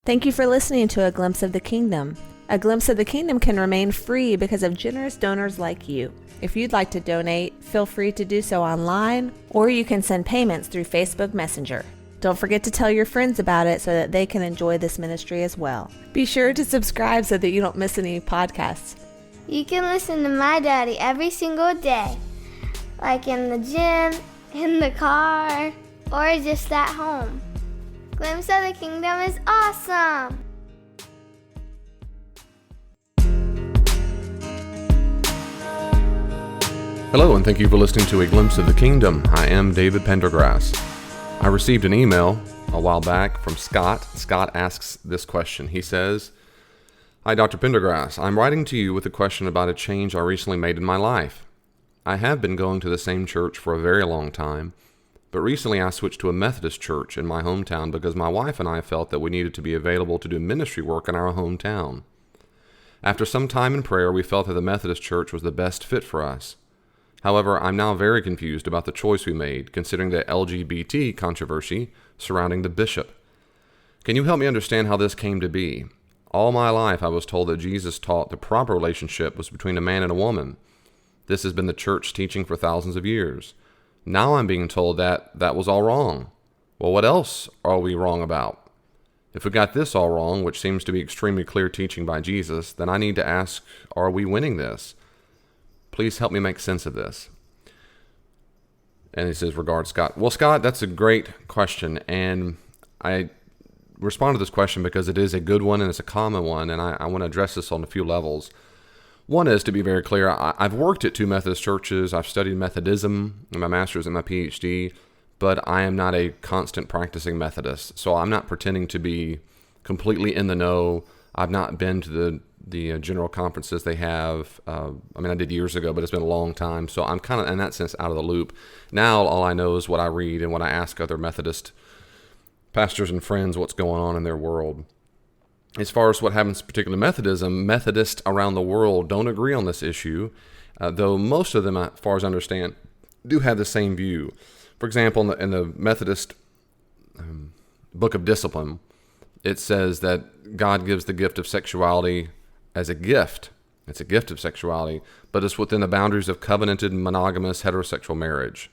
Thank you for listening to A Glimpse of the Kingdom. A Glimpse of the Kingdom can remain free because of generous donors like you. If you'd like to donate, feel free to do so online, or you can send payments through Facebook Messenger. Don't forget to tell your friends about it so that they can enjoy this ministry as well. Be sure to subscribe so that you don't miss any podcasts. You can listen to my daddy every single day, like in the gym, in the car, or just at home. Glimpse of the Kingdom is awesome! Hello, and thank you for listening to A Glimpse of the Kingdom. I am David Pendergrass. I received an email a while back from Scott. Scott asks this question. He says, "Hi, Dr. Pendergrass. I'm writing to you with a question about a change I recently made in my life. I have been going to the same church for a very long time, but recently I switched to a Methodist church in my hometown because my wife and I felt that we needed to be available to do ministry work in our hometown. After some time in prayer, we felt that the Methodist church was the best fit for us. However, I'm now very confused about the choice we made, considering the LGBT controversy surrounding the bishop. Can you help me understand how this came to be? All my life I was told that Jesus taught the proper relationship was between a man and a woman. This has been the church teaching for thousands of years. Now I'm being told that that was all wrong. Well, what else are we wrong about? If we got this all wrong, which seems to be extremely clear teaching by Jesus, then I need to ask, are we winning this? Please help me make sense of this." And he says, "Regards, Scott." Well, Scott, that's a great question. And I respond to this question because it is a good one and it's a common one. And I want to address this on a few levels. One is, to be very clear, I've worked at two Methodist churches. I've studied Methodism in my master's and my PhD, but I am not a constant practicing Methodist. So I'm not pretending to be completely in the know. I've not been to the general conferences they have. I did years ago, but it's been a long time. So I'm kind of, in that sense, out of the loop. Now all I know is what I read and what I ask other Methodist pastors and friends what's going on in their world. As far as what happens particularly Methodism, Methodists around the world don't agree on this issue, though most of them, as far as I understand, do have the same view. For example, in the Methodist Book of Discipline, it says that God gives the gift of sexuality as a gift. It's a gift of sexuality, but it's within the boundaries of covenanted monogamous heterosexual marriage.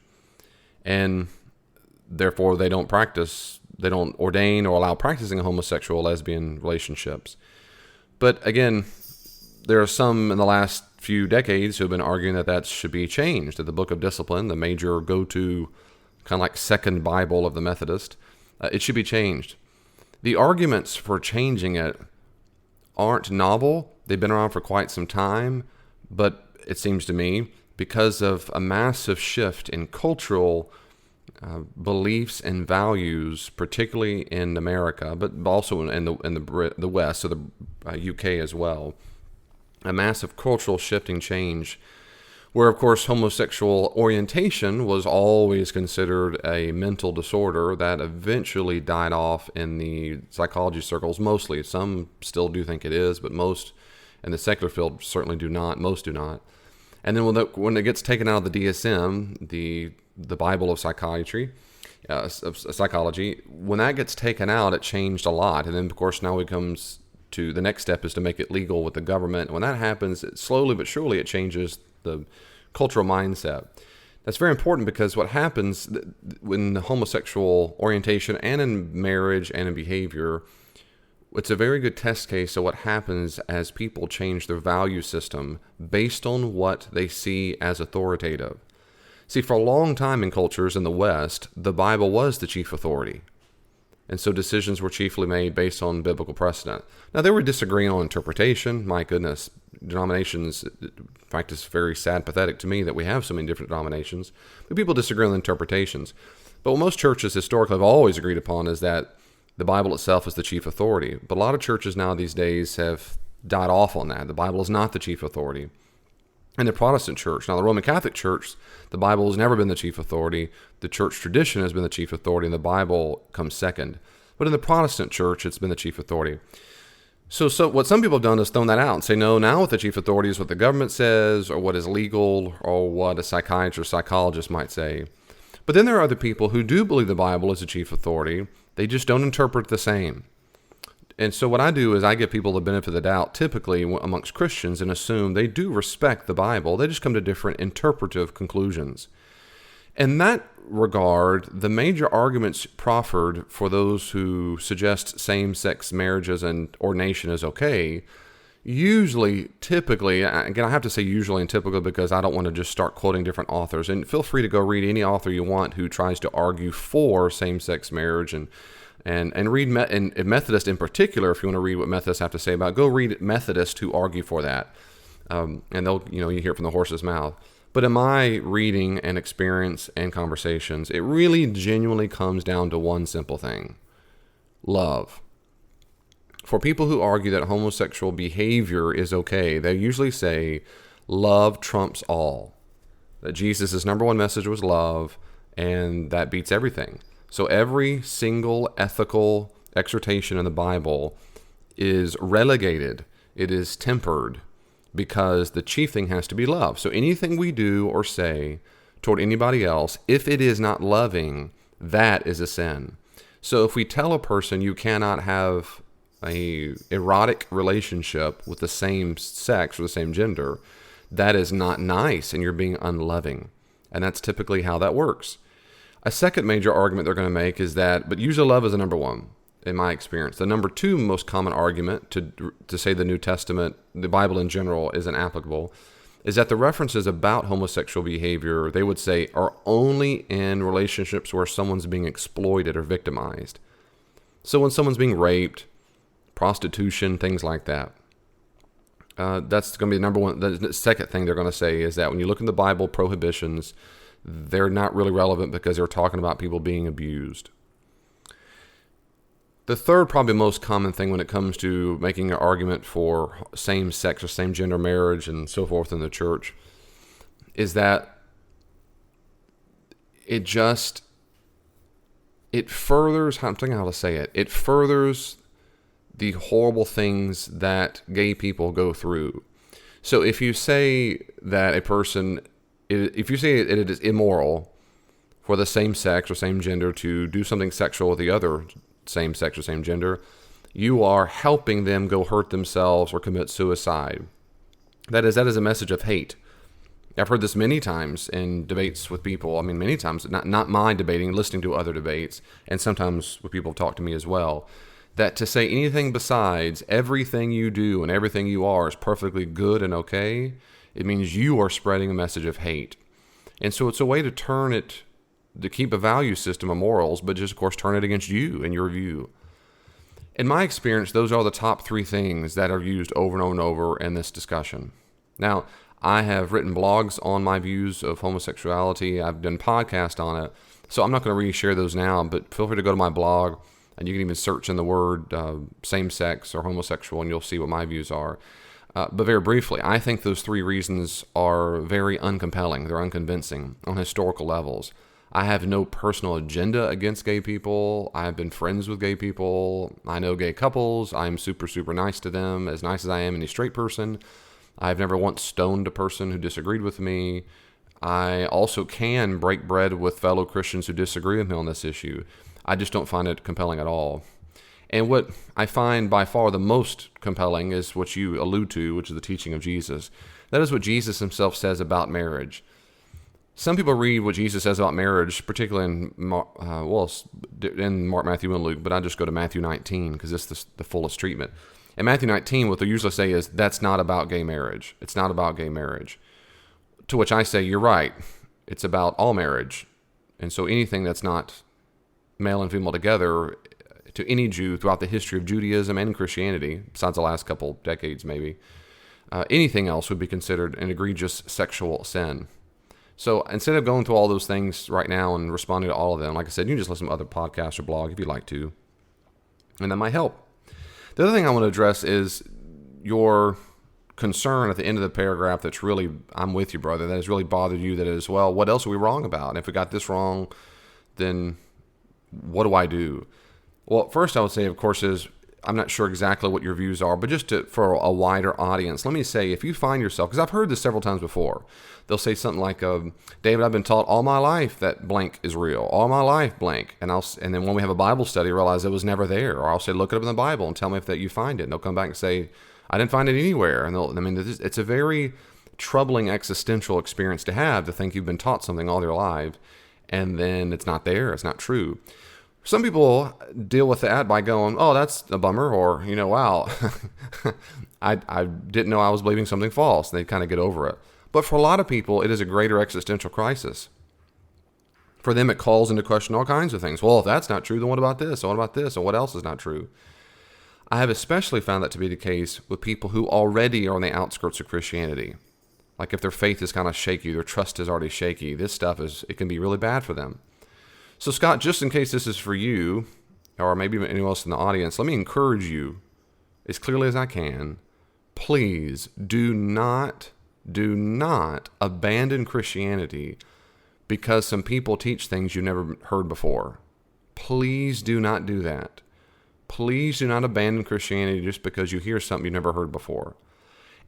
And therefore, they don't ordain or allow practicing homosexual lesbian relationships. But again, there are some in the last few decades who have been arguing that that should be changed. That the Book of Discipline, the major go-to kind of like second Bible of the Methodist, it should be changed. The arguments for changing it aren't novel. They've been around for quite some time, but it seems to me, because of a massive shift in cultural beliefs and values, particularly in America, but also in the West, so the UK as well, a massive cultural shifting change, where of course homosexual orientation was always considered a mental disorder that eventually died off in the psychology circles mostly. Some still do think it is, but most in the secular field certainly do not. Most do not. And then when it gets taken out of the DSM, the Bible of psychiatry, of psychology, when that gets taken out, it changed a lot. And then, of course, now it comes to the next step is to make it legal with the government. When that happens, slowly but surely it changes the cultural mindset. That's very important because what happens in homosexual orientation and in marriage and in behavior, it's a very good test case of what happens as people change their value system based on what they see as authoritative. See, for a long time in cultures in the West, the Bible was the chief authority. And so decisions were chiefly made based on biblical precedent. Now, they were disagreeing on interpretation. My goodness, denominations, in fact, it's very sad and pathetic to me that we have so many different denominations. But people disagree on interpretations. But what most churches historically have always agreed upon is that the Bible itself is the chief authority. But a lot of churches now these days have died off on that. The Bible is not the chief authority. In the Protestant church, now the Roman Catholic Church, the Bible has never been the chief authority. The church tradition has been the chief authority, and the Bible comes second. But in the Protestant church, it's been the chief authority. So what some people have done is thrown that out and say, no, now what the chief authority is what the government says, or what is legal, or what a psychiatrist, psychologist might say. But then there are other people who do believe the Bible is the chief authority. They just don't interpret the same. And so what I do is I give people the benefit of the doubt, typically amongst Christians, and assume they do respect the Bible. They just come to different interpretive conclusions. In that regard, the major arguments proffered for those who suggest same-sex marriages and ordination is okay, usually, typically, again, I have to say usually and typically because I don't want to just start quoting different authors. And feel free to go read any author you want who tries to argue for same-sex marriage and read Methodist in particular. If you want to read what Methodists have to say about it, go read Methodists who argue for that, and they'll you hear it from the horse's mouth. But in my reading and experience and conversations, it really genuinely comes down to one simple thing: love. For people who argue that homosexual behavior is okay, they usually say love trumps all. That Jesus' number one message was love, and that beats everything. So every single ethical exhortation in the Bible is relegated. It is tempered because the chief thing has to be love. So anything we do or say toward anybody else, if it is not loving, that is a sin. So if we tell a person you cannot have a erotic relationship with the same sex or the same gender, that is not nice and you're being unloving. And that's typically how that works. A second major argument they're going to make is that, but usually love is the number one, in my experience. The number two most common argument to say the New Testament, the Bible in general, isn't applicable, is that the references about homosexual behavior, they would say, are only in relationships where someone's being exploited or victimized. So when someone's being raped, prostitution, things like that. That's going to be the number one. The second thing they're going to say is that when you look in the Bible, prohibitions, they're not really relevant because they're talking about people being abused. The third, probably most common thing when it comes to making an argument for same-sex or same-gender marriage and so forth in the church is that it furthers, I'm thinking how to say it, it furthers the horrible things that gay people go through. So if you say that if you say it is immoral for the same sex or same gender to do something sexual with the other same sex or same gender, you are helping them go hurt themselves or commit suicide. That is a message of hate. I've heard this many times in debates with people. I mean, many times, not my debating, listening to other debates, and sometimes when people talk to me as well, that to say anything besides everything you do and everything you are is perfectly good and okay, it means you are spreading a message of hate. And so it's a way to turn it, to keep a value system of morals, but just, of course, turn it against you and your view. In my experience, those are the top three things that are used over and over and over in this discussion. Now, I have written blogs on my views of homosexuality. I've done podcasts on it. So I'm not going to really share those now, but feel free to go to my blog, and you can even search in the word same-sex or homosexual, and you'll see what my views are. But very briefly, I think those three reasons are very uncompelling. They're unconvincing on historical levels. I have no personal agenda against gay people. I've been friends with gay people. I know gay couples. I'm super, super nice to them, as nice as I am any straight person. I've never once stoned a person who disagreed with me. I also can break bread with fellow Christians who disagree with me on this issue. I just don't find it compelling at all. And what I find by far the most compelling is what you allude to, which is the teaching of Jesus. That is what Jesus himself says about marriage. Some people read what Jesus says about marriage, particularly in Mark, Matthew, and Luke, but I just go to Matthew 19 because it's the fullest treatment. In Matthew 19, what they usually say is, that's not about gay marriage. It's not about gay marriage. To which I say, you're right. It's about all marriage. And so anything that's not male and female together, to any Jew throughout the history of Judaism and Christianity, besides the last couple decades maybe, anything else would be considered an egregious sexual sin. So instead of going through all those things right now and responding to all of them, like I said, you can just listen to other podcasts or blog if you'd like to, and that might help. The other thing I want to address is your concern at the end of the paragraph that's really, I'm with you, brother, that has really bothered you, that is, well, what else are we wrong about? And if we got this wrong, then what do I do? Well, first I would say, of course, is I'm not sure exactly what your views are, but for a wider audience, let me say, if you find yourself, because I've heard this several times before, they'll say something like, David, I've been taught all my life that blank is real, all my life blank. And then when we have a Bible study, realize it was never there. Or I'll say, look it up in the Bible and tell me if that you find it. And they'll come back and say, I didn't find it anywhere. And it's a very troubling existential experience to have, to think you've been taught something all your life and then it's not there, it's not true. Some people deal with that by going, oh, that's a bummer, or, wow, I didn't know I was believing something false. And they kind of get over it. But for a lot of people, it is a greater existential crisis. For them, it calls into question all kinds of things. Well, if that's not true, then what about this? And what about this? And what else is not true? I have especially found that to be the case with people who already are on the outskirts of Christianity. Like if their faith is kind of shaky, their trust is already shaky, this stuff it can be really bad for them. So Scott, just in case this is for you, or maybe anyone else in the audience, let me encourage you as clearly as I can, please do not abandon Christianity because some people teach things you've never heard before. Please do not do that. Please do not abandon Christianity just because you hear something you've never heard before.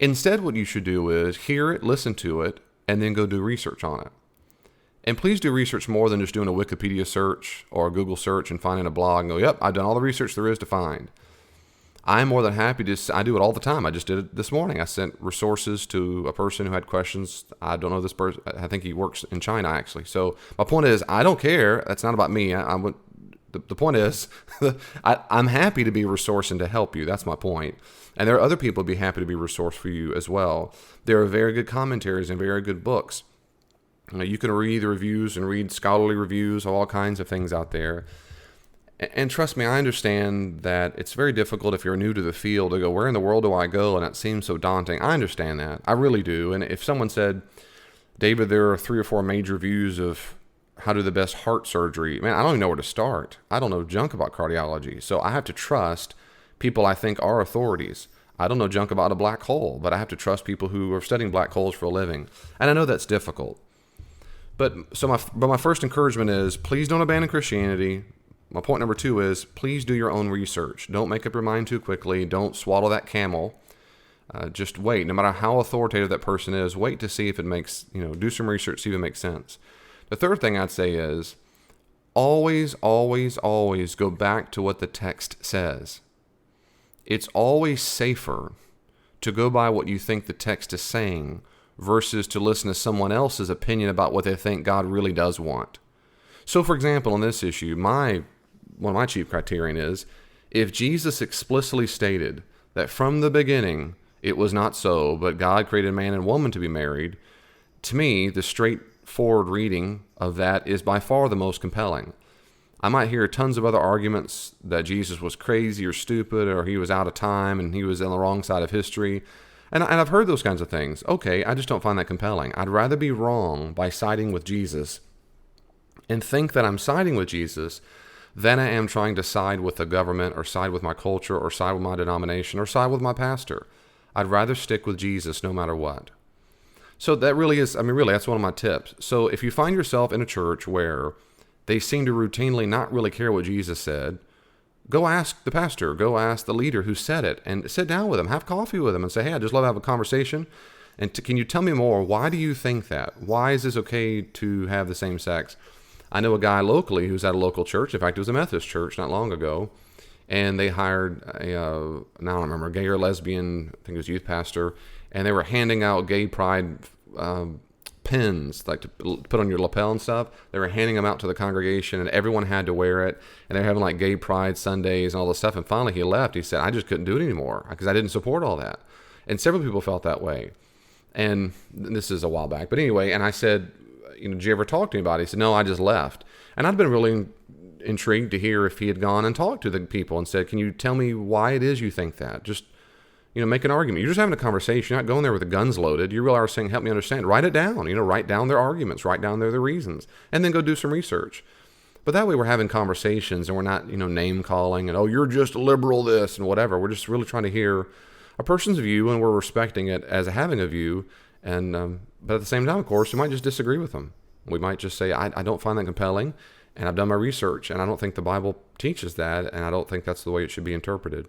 Instead, what you should do is hear it, listen to it, and then go do research on it. And please do research more than just doing a Wikipedia search or a Google search and finding a blog and go, yep, I've done all the research there is to find. I'm more than happy I do it all the time. I just did it this morning. I sent resources to a person who had questions. I don't know this person. I think he works in China, actually. So my point is, I don't care. That's not about me. The point is, I'm happy to be a resource and to help you. That's my point. And there are other people who'd be happy to be a resource for you as well. There are very good commentaries and very good books. You can read the reviews and read scholarly reviews of all kinds of things out there. And trust me, I understand that it's very difficult if you're new to the field to go, where in the world do I go? And it seems so daunting. I understand that. I really do. And if someone said, David, there are 3 or 4 major views of how to do the best heart surgery, man, I don't even know where to start. I don't know junk about cardiology. So I have to trust people I think are authorities. I don't know junk about a black hole, but I have to trust people who are studying black holes for a living. And I know that's difficult. But my first encouragement is, please don't abandon Christianity. My point number 2 is, please do your own research. Don't make up your mind too quickly. Don't swallow that camel. Just wait. No matter how authoritative that person is, wait to see if it makes, do some research, see if it makes sense. The third thing I'd say is, always, always, always go back to what the text says. It's always safer to go by what you think the text is saying versus to listen to someone else's opinion about what they think God really does want. So, for example, on this issue, one of my chief criterion is, if Jesus explicitly stated that from the beginning it was not so, but God created man and woman to be married, to me, the straightforward reading of that is by far the most compelling. I might hear tons of other arguments that Jesus was crazy or stupid, or he was out of time and he was on the wrong side of history. And I've heard those kinds of things. Okay, I just don't find that compelling. I'd rather be wrong by siding with Jesus and think that I'm siding with Jesus than I am trying to side with the government or side with my culture or side with my denomination or side with my pastor. I'd rather stick with Jesus no matter what. So that really is, really, that's one of my tips. So if you find yourself in a church where they seem to routinely not really care what Jesus said, go ask the pastor, go ask the leader who said it, and sit down with them, have coffee with them, and say, hey, I'd just love to have a conversation. And can you tell me more? Why do you think that? Why is this okay to have the same sex? I know a guy locally who's at a local church. In fact, it was a Methodist church not long ago, and they hired now I don't remember, gay or lesbian, I think it was youth pastor, and they were handing out gay pride pins, like to put on your lapel and stuff. They were handing them out to the congregation, and everyone had to wear it. And they were having like gay pride Sundays and all this stuff. And finally he left. He said, I just couldn't do it anymore because I didn't support all that. And several people felt that way. And this is a while back. But anyway, and I said, did you ever talk to anybody? He said, no, I just left. And I'd been really intrigued to hear if he had gone and talked to the people and said, can you tell me why it is you think that? Just make an argument. You're just having a conversation. You're not going there with the guns loaded. You really are saying, help me understand. Write it down. Write down their arguments. Write down their reasons. And then go do some research. But that way we're having conversations and we're not, name calling and, oh, you're just a liberal this and whatever. We're just really trying to hear a person's view, and we're respecting it as having a view. And but at the same time, of course, we might just disagree with them. We might just say, I don't find that compelling, and I've done my research, and I don't think the Bible teaches that, and I don't think that's the way it should be interpreted.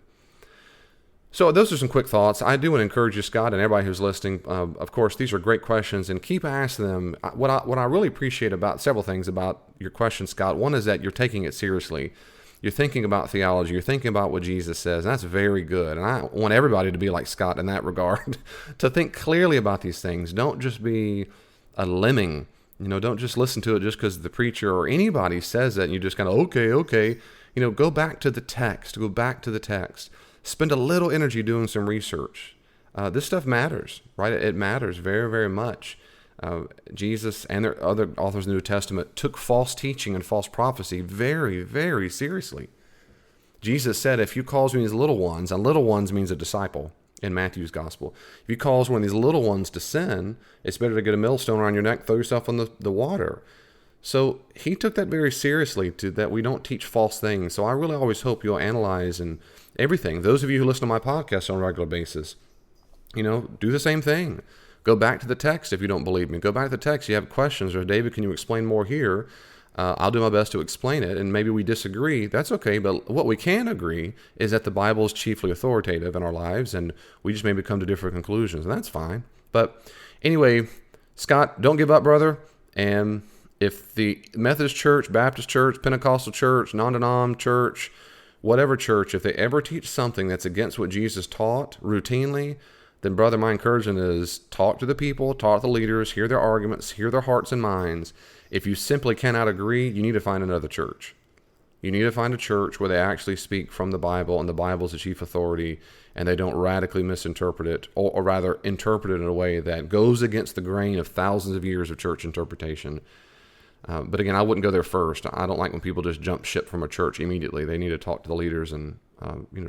So those are some quick thoughts. I do want to encourage you, Scott, and everybody who's listening. Of course, these are great questions, and keep asking them. What I really appreciate about several things about your question, Scott. One is that you're taking it seriously. You're thinking about theology. You're thinking about what Jesus says, and that's very good. And I want everybody to be like Scott in that regard, to think clearly about these things. Don't just be a lemming. Don't just listen to it just because the preacher or anybody says it, and you just kind of, okay. Go back to the text. Go back to the text. Spend a little energy doing some research. This stuff matters, right? It matters very, very much. Jesus and their other authors in the New Testament took false teaching and false prophecy very, very seriously. Jesus said, if you calls me these little ones, and little ones means a disciple in Matthew's gospel. If you calls one of these little ones to sin, it's better to get a millstone around your neck, throw yourself in the water. So he took that very seriously, that we don't teach false things. So I really always hope you'll analyze and everything. Those of you who listen to my podcast on a regular basis, do the same thing. Go back to the text if you don't believe me. Go back to the text. You have questions, or David, can you explain more here? I'll do my best to explain it, and maybe we disagree. That's okay, but what we can agree is that the Bible is chiefly authoritative in our lives, and we just maybe come to different conclusions, and that's fine. But anyway, Scott, don't give up, brother. And if the Methodist Church, Baptist Church, Pentecostal Church, non-denom church, whatever church, if they ever teach something that's against what Jesus taught routinely, then, brother, my encouragement is talk to the people, talk to the leaders, hear their arguments, hear their hearts and minds. If you simply cannot agree, you need to find another church. You need to find a church where they actually speak from the Bible, and the Bible is the chief authority, and they don't radically misinterpret it, or rather interpret it in a way that goes against the grain of thousands of years of church interpretation. But again, I wouldn't go there first. I don't like when people just jump ship from a church immediately. They need to talk to the leaders and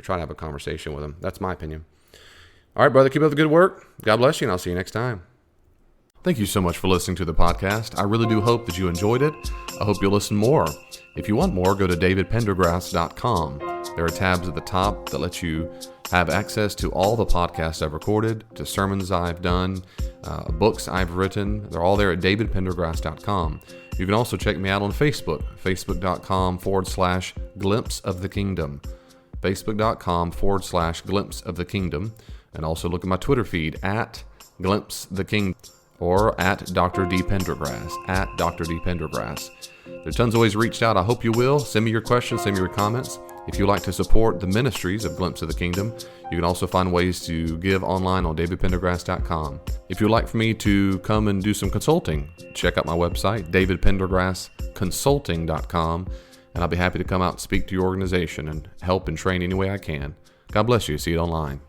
try to have a conversation with them. That's my opinion. All right, brother, keep up the good work. God bless you, and I'll see you next time. Thank you so much for listening to the podcast. I really do hope that you enjoyed it. I hope you'll listen more. If you want more, go to davidpendergrass.com. There are tabs at the top that let you have access to all the podcasts I've recorded, to sermons I've done, books I've written. They're all there at davidpendergrass.com. You can also check me out on Facebook, facebook.com/glimpse of the kingdom, facebook.com/glimpse of the kingdom. And also look at my Twitter feed at Glimpse the King, or at Dr. D. Pendergrass, at Dr. D. Pendergrass. There's tons of ways to reach out. I hope you will. Send me your questions, send me your comments. If you'd like to support the ministries of Glimpse of the Kingdom, you can also find ways to give online on davidpendergrass.com. If you'd like for me to come and do some consulting, check out my website, davidpendergrassconsulting.com, and I'll be happy to come out and speak to your organization and help and train any way I can. God bless you. See you online.